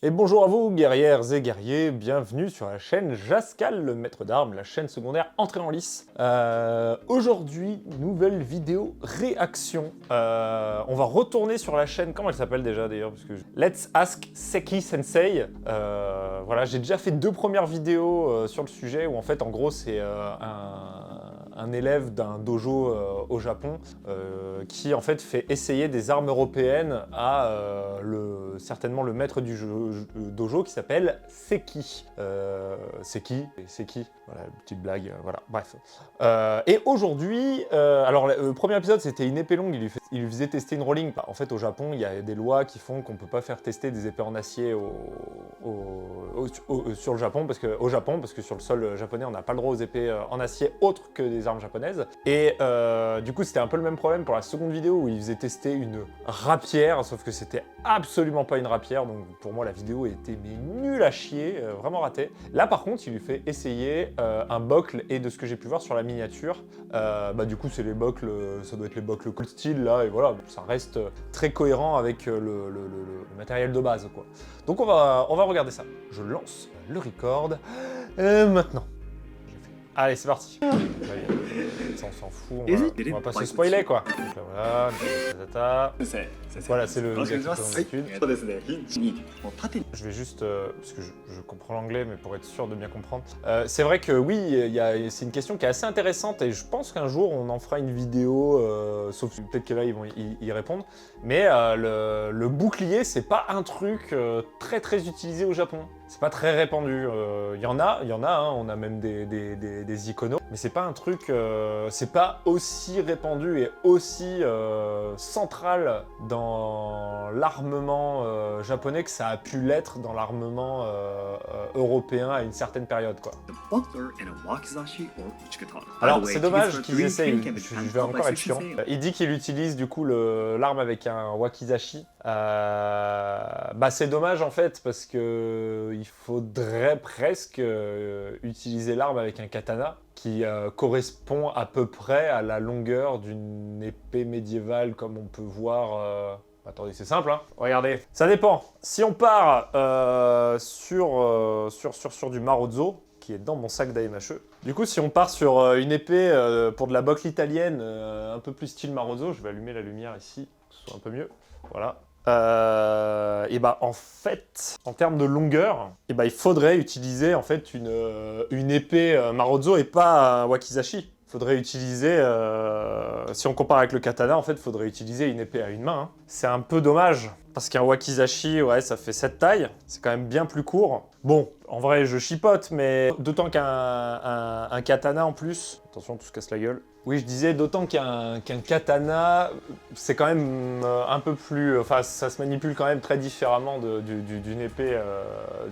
Et bonjour à vous, guerrières et guerriers, bienvenue sur la chaîne Jascal, le maître d'armes, la chaîne secondaire entrée en lice. Aujourd'hui, nouvelle vidéo réaction. On va retourner sur la chaîne, comment elle s'appelle déjà d'ailleurs, parce que Let's Ask Seki Sensei. Voilà, j'ai déjà fait 2 premières vidéos sur le sujet, où en fait, en gros, c'est un élève d'un dojo au Japon qui en fait fait essayer des armes européennes à certainement le maître du dojo qui s'appelle Seki. Seki, voilà, petite blague, voilà, bref. Et aujourd'hui, alors le premier épisode c'était une épée longue, il lui faisait tester une rolling. En fait au Japon, il y a des lois qui font qu'on peut pas faire tester des épées en acier sur le Japon, parce que sur le sol japonais on n'a pas le droit aux épées en acier autres que des armes japonaises. Et du coup c'était un peu le même problème pour la seconde vidéo où il faisait tester une rapière, sauf que c'était absolument pas une rapière, donc pour moi la vidéo était nulle à chier, vraiment ratée. Là par contre il lui fait essayer un bocle, et de ce que j'ai pu voir sur la miniature, du coup c'est les bocles, ça doit être les bocles Cold Steel là, et voilà, ça reste très cohérent avec le matériel de base quoi. Donc on va regarder ça. Je lance le record maintenant. Allez, c'est parti. Ça, on s'en fout, on va pas se spoiler quoi. Donc là, voilà, voilà, c'est le d'habitude. Je vais juste, parce que je comprends l'anglais, mais pour être sûr de bien comprendre. C'est vrai que oui, c'est une question qui est assez intéressante, et je pense qu'un jour on en fera une vidéo, sauf peut-être que là ils vont y répondre. Mais le bouclier, c'est pas un truc très utilisé au Japon. C'est pas très répandu. Il y en a, hein, on a même des iconos, mais c'est pas un truc, c'est pas aussi répandu et aussi central dans l'armement japonais que ça a pu l'être dans l'armement européen à une certaine période, quoi. Alors c'est dommage qu'ils essayent, je vais encore être chiant. Il dit qu'il utilise du coup l'arme avec un wakizashi. C'est dommage en fait, parce que il faudrait presque utiliser l'arme avec un katana qui correspond à peu près à la longueur d'une épée médiévale, comme on peut voir. Attendez, c'est simple, hein. Regardez, ça dépend. Si on part sur du Marozzo, qui est dans mon sac d'AMHE. Du coup, si on part sur une épée pour de la boxe italienne, un peu plus style Marozzo, je vais allumer la lumière ici, que ce soit un peu mieux. Voilà. En fait, en termes de longueur, il faudrait utiliser en fait une épée Marozzo et pas un wakizashi. Il faudrait utiliser, si on compare avec le katana, en fait, il faudrait utiliser une épée à une main. Hein. C'est un peu dommage, parce qu'un wakizashi, ouais, ça fait cette taille, c'est quand même bien plus court. Bon, en vrai, je chipote, mais d'autant qu'un katana en plus... Attention, tout se casse la gueule. Oui, je disais, d'autant qu'un katana, c'est quand même un peu plus... Enfin, ça se manipule quand même très différemment d'une épée,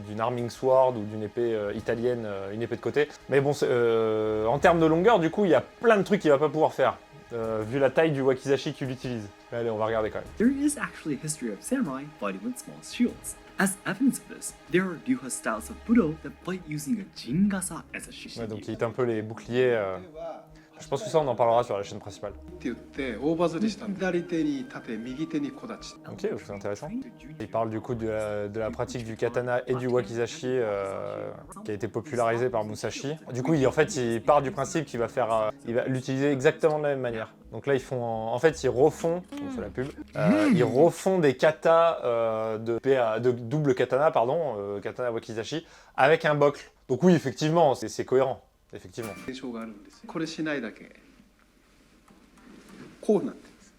d'une arming sword ou d'une épée italienne, une épée de côté. Mais bon, en termes de longueur, du coup, il y a plein de trucs qu'il va pas pouvoir faire, vu la taille du wakizashi qu'il utilise. Allez, on va regarder quand même. There is actually a history of samurai fighting with small shields. As evidence of this, there are Ryuha styles of Budo that fight using a jingasa as a shield. Ouais, donc il est un peu les boucliers. Je pense que ça, on en parlera sur la chaîne principale. Ok, c'est intéressant. Il parle du coup de la pratique du katana et du wakizashi qui a été popularisé par Musashi. Du coup, il part du principe qu'il va l'utiliser exactement de la même manière. Donc là, ils refont, c'est la pub, ils refont des katas de double katana, pardon, katana wakizashi, avec un bocle. Donc oui, effectivement, c'est cohérent. Effectivement. これしないだけこうなってます。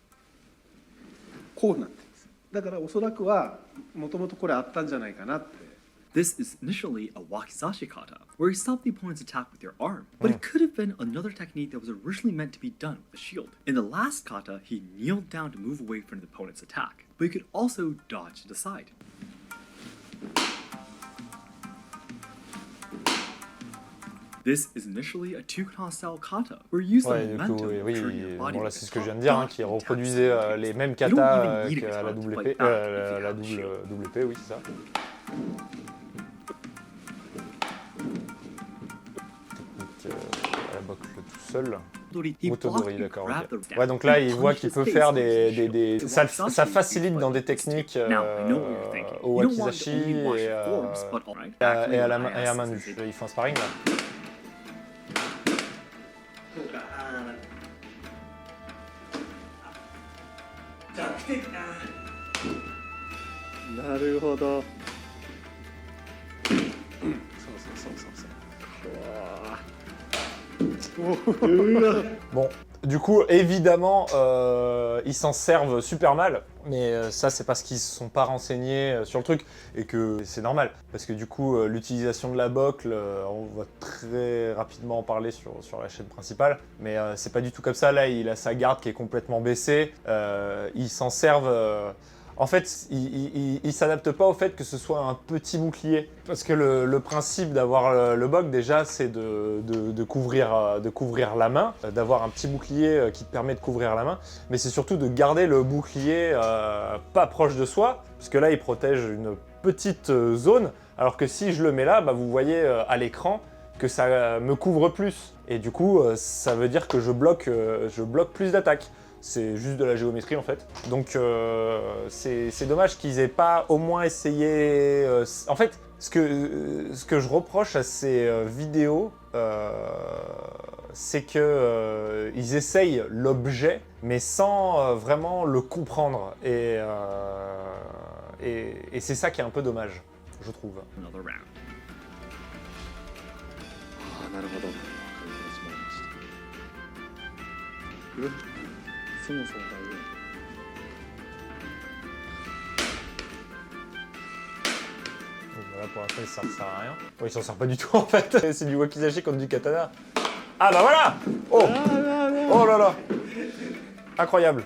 こうなってます。だからおそらくはもともとこれあったんじゃないかなって。 This is initially a wakizashi kata, where you stop the opponent's attack with your arm, but it could have been another technique that was originally meant to be done with a shield. In the last kata, he kneeled down to move away from the opponent's attack, but he could also dodge to the side. This is initially a two-kana-style kata, where you use the momentum to turn your body là, c'est ce que je viens de dire, hein, qui reproduisait les mêmes katas qu'à la double épée, double épée, oui, c'est ça. Technique à la boxe tout seul. He Motodori, blocked and d'accord. grabbed Ok. the Ouais, donc là, and il voit punched qu'il his peut face faire into the shield. To ça Wakizashi, facilite he's dans des like, techniques Now, I know what you're thinking. au You don't want to wakizashi only watch et, forms, but alright. et Actually, à what I la asked main is, nue. is it- Ils font un sparring là. そうかじゃあ来てなるほどそうBon, du coup, évidemment, ils s'en servent super mal, mais ça, c'est parce qu'ils ne se sont pas renseignés sur le truc, et que c'est normal, parce que du coup, l'utilisation de la bocle, on va très rapidement en parler sur la chaîne principale, mais c'est pas du tout comme ça. Là, il a sa garde qui est complètement baissée, ils s'en servent... En fait, il s'adapte pas au fait que ce soit un petit bouclier. Parce que le principe d'avoir le bog, déjà, c'est de couvrir la main, d'avoir un petit bouclier qui te permet de couvrir la main, mais c'est surtout de garder le bouclier pas proche de soi, parce que là, il protège une petite zone, alors que si je le mets là, bah, vous voyez à l'écran que ça me couvre plus. Et du coup, ça veut dire que je bloque plus d'attaques. C'est juste de la géométrie en fait. Donc c'est dommage qu'ils aient pas au moins essayé... En fait, ce que je reproche à ces vidéos, c'est que ils essayent l'objet, mais sans vraiment le comprendre. Et c'est ça qui est un peu dommage, je trouve. Another round. ああなるほどわかりましたそもそも大丈 Voilà, pour l'instant, il s'en sert à rien. Ouais, il s'en sert pas du tout en fait. C'est du wakizashi contre du katana. Ah bah voilà. Oh. Oh là là. Incroyable.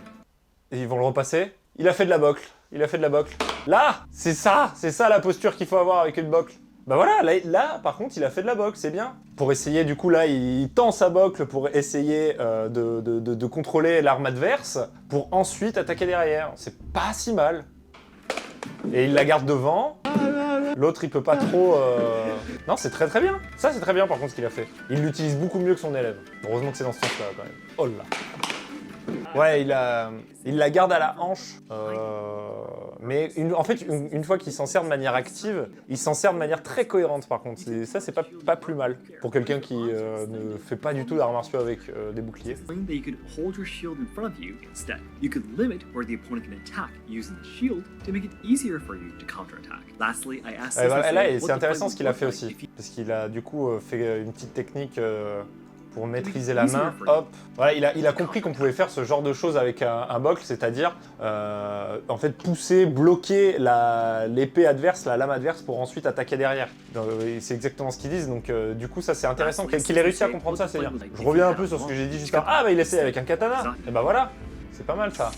Et ils vont le repasser. Il a fait de la bocle. Il a fait de la bocle. Là, c'est ça la posture qu'il faut avoir avec une bocle. Bah voilà, là, par contre, il a fait de la bocle, c'est bien. Pour essayer, du coup, là, il tend sa bocle pour essayer de contrôler l'arme adverse, pour ensuite attaquer derrière. C'est pas si mal. Et il la garde devant. L'autre, il peut pas trop... Non, c'est très très bien. Ça, c'est très bien, par contre, ce qu'il a fait. Il l'utilise beaucoup mieux que son élève. Heureusement que c'est dans ce sens-là, quand même. Oh là. Ouais, il la garde à la hanche. Mais en fait, une fois qu'il s'en sert de manière active, il s'en sert de manière très cohérente, par contre. Ça, c'est pas plus mal. Pour quelqu'un qui ne fait pas du tout d'arts martiaux avec des boucliers. Explained that you could hold your shield in front of you instead. You could limit where the opponent can attack using the shield to make it easier for you to counterattack. Lastly, I asked Voilà, là, Sensei what c'est the intéressant fight ce qu'il a would fait look like aussi. if he- Parce qu'il a, du coup, fait une petite technique... pour maîtriser la main, hop. Voilà, il a compris qu'on pouvait faire ce genre de choses avec un bocle, c'est-à-dire en fait pousser, bloquer l'épée adverse, la lame adverse pour ensuite attaquer derrière. C'est exactement ce qu'ils disent, donc du coup ça c'est intéressant qu'il ait réussi à comprendre ça, c'est bien. Je reviens un peu sur ce que j'ai dit juste avant. Ah bah il essaie avec un katana, et bah voilà, c'est pas mal ça.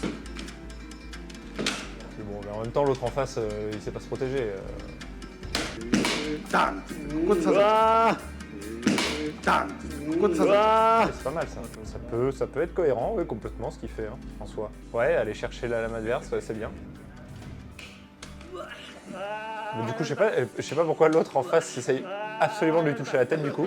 Mais bon, mais en même temps l'autre en face, il sait pas se protéger. ダンここで刺さるダンここで刺さ C'est pas mal ça. Ça peut être cohérent, oui, complètement ce qu'il fait hein, en soi. Ouais, aller chercher la lame adverse, ouais, c'est bien. Mais du coup, je sais pas pourquoi l'autre en face essaye absolument de lui toucher la tête du coup.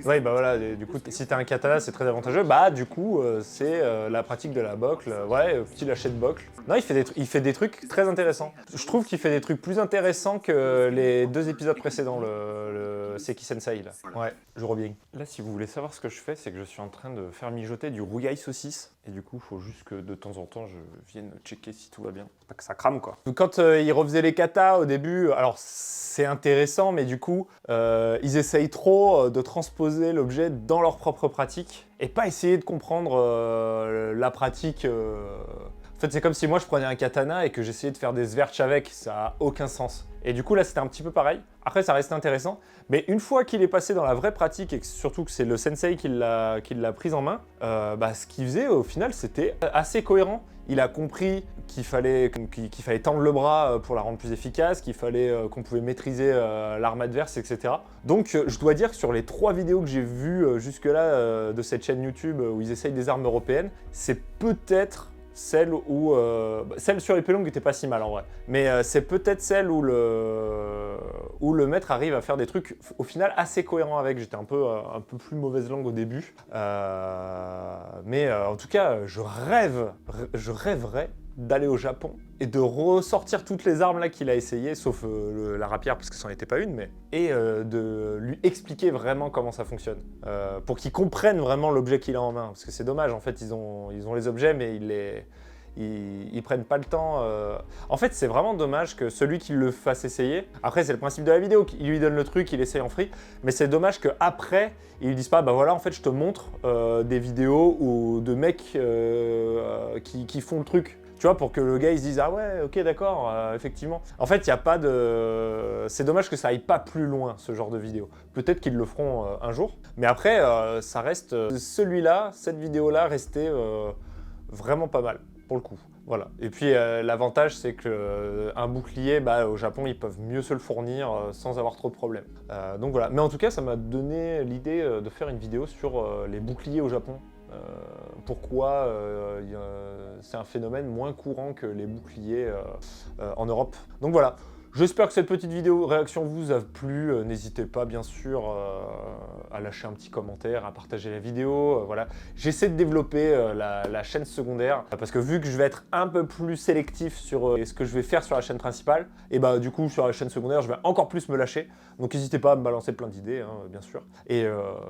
Ouais, bah voilà, du coup, si t'as un katana, c'est très avantageux. Bah, du coup, c'est la pratique de la bocle. Ouais, petit lâcher de bocle. Non, il fait des trucs très intéressants. Je trouve qu'il fait des trucs plus intéressants que les 2 épisodes précédents, le Seki Sensei, là. Ouais, je reviens. Là, si vous voulez savoir ce que je fais, c'est que je suis en train de faire mijoter du rougail saucisse. Et du coup, il faut juste que de temps en temps, je vienne checker si tout va bien. Pas que ça crame, quoi. Quand il refaisait les katas au début, alors c'est intéressant, mais du coup, ils essayent trop de transposer l'objet dans leur propre pratique et pas essayer de comprendre la pratique. En fait, c'est comme si moi je prenais un katana et que j'essayais de faire des sverch avec, ça a aucun sens. Et du coup, là, c'était un petit peu pareil. Après, ça restait intéressant. Mais une fois qu'il est passé dans la vraie pratique et que surtout que c'est le sensei qui l'a prise en main, bah, ce qu'il faisait au final, c'était assez cohérent. Il a compris qu'il fallait tendre le bras pour la rendre plus efficace, qu'il fallait qu'on pouvait maîtriser l'arme adverse, etc. Donc, je dois dire que sur les 3 vidéos que j'ai vues jusque-là de cette chaîne YouTube où ils essayent des armes européennes, c'est peut-être celle celle sur les pelongues était pas si mal en vrai, mais c'est peut-être celle où où le maître arrive à faire des trucs au final assez cohérents avec. J'étais un peu plus mauvaise langue au début. Mais en tout cas, je rêverais d'aller au Japon et de ressortir toutes les armes là qu'il a essayé, sauf la rapière parce que ça n'en était pas une, mais et de lui expliquer vraiment comment ça fonctionne, pour qu'il comprenne vraiment l'objet qu'il a en main, parce que c'est dommage en fait ils ont les objets mais ils prennent pas le temps. En fait, c'est vraiment dommage que celui qui le fasse essayer, après c'est le principe de la vidéo, il lui donne le truc, il essaye en free, mais c'est dommage qu'après, ils lui disent pas, bah voilà, en fait, je te montre des vidéos ou de mecs qui font le truc. Tu vois, pour que le gars il se dise ah ouais, ok, d'accord, effectivement. En fait, il n'y a pas de. C'est dommage que ça aille pas plus loin ce genre de vidéo. Peut-être qu'ils le feront un jour, mais après, ça reste celui-là, cette vidéo-là, restait vraiment pas mal pour le coup. Voilà. Et puis l'avantage, c'est que un bouclier, bah, au Japon, ils peuvent mieux se le fournir sans avoir trop de problèmes. Donc voilà. Mais en tout cas, ça m'a donné l'idée de faire une vidéo sur les boucliers au Japon. Pourquoi c'est un phénomène moins courant que les boucliers en Europe. Donc voilà. J'espère que cette petite vidéo réaction vous a plu. N'hésitez pas bien sûr à lâcher un petit commentaire, à partager la vidéo. Voilà. J'essaie de développer la chaîne secondaire parce que vu que je vais être un peu plus sélectif sur ce que je vais faire sur la chaîne principale, et bah du coup sur la chaîne secondaire je vais encore plus me lâcher. Donc n'hésitez pas à me balancer plein d'idées, hein, bien sûr. Et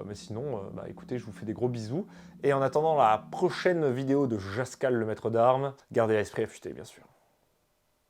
mais sinon, bah écoutez, je vous fais des gros bisous. Et en attendant la prochaine vidéo de Jascal le maître d'armes, gardez l'esprit affûté bien sûr.